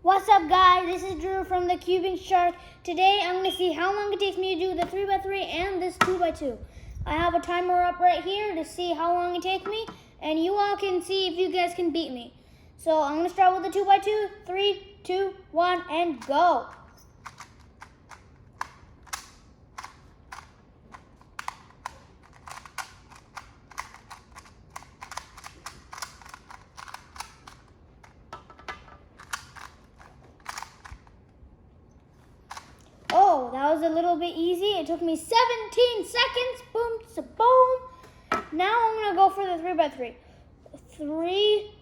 What's up, guys? This is Drew from the Cubing Shark. Today I'm going to see how long it takes me to do the 3x3 and this 2x2. I have a timer up right here to see how long it takes me, and you all can see if you guys can beat me. So I'm going to start with the 2x2. 3, 2, 1, and go. Oh, that was a little bit easy. It took me 17 seconds. Boom, so boom. Now I'm going to go for the 3x3. 3,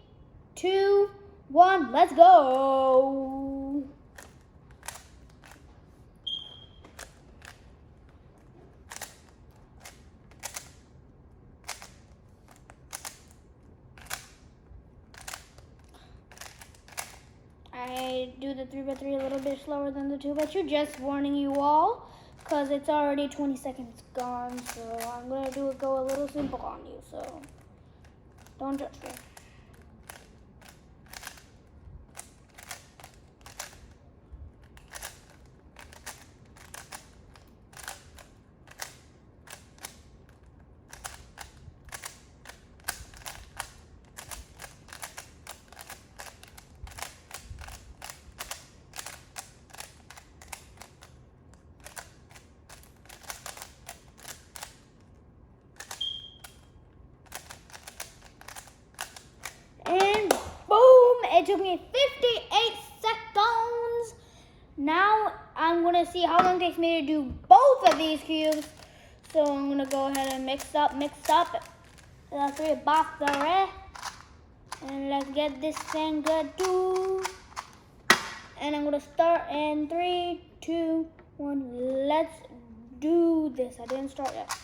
2, 1, let's go. I do the 3x3 a little bit slower than the 2x2, just warning you all, because it's already 20 seconds gone, so I'm going to go a little simple on you, so don't judge me. And boom, it took me 58 seconds. Now I'm going to see how long it takes me to do both of these cubes. So I'm going to go ahead and mix up. The 3 box the rest. And let's get this thing good too. And I'm going to start in 3, 2, 1. Let's do this. I didn't start yet.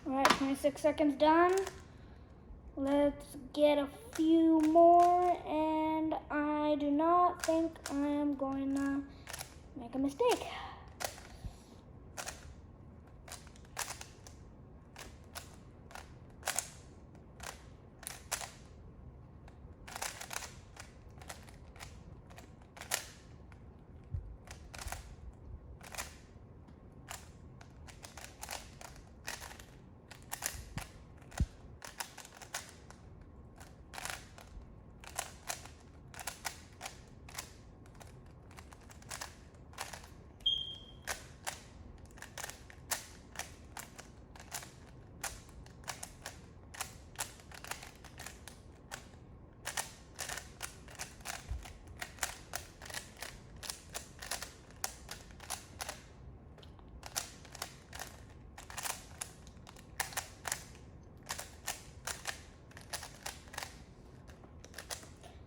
Alright, 26 seconds done. Let's get a few more, and I do not think I am going to make a mistake.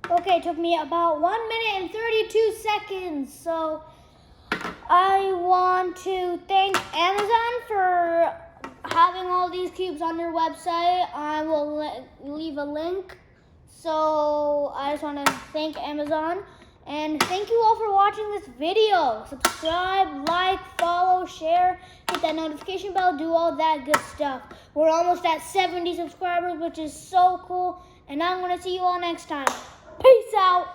Okay, it took me about 1 minute and 32 seconds. So I want to thank Amazon for having all these cubes on their website. I will leave a link. So I just want to thank Amazon. And thank you all for watching this video. Subscribe, like, follow, share, hit that notification bell, do all that good stuff. We're almost at 70 subscribers, which is so cool. And I'm going to see you all next time. Peace out.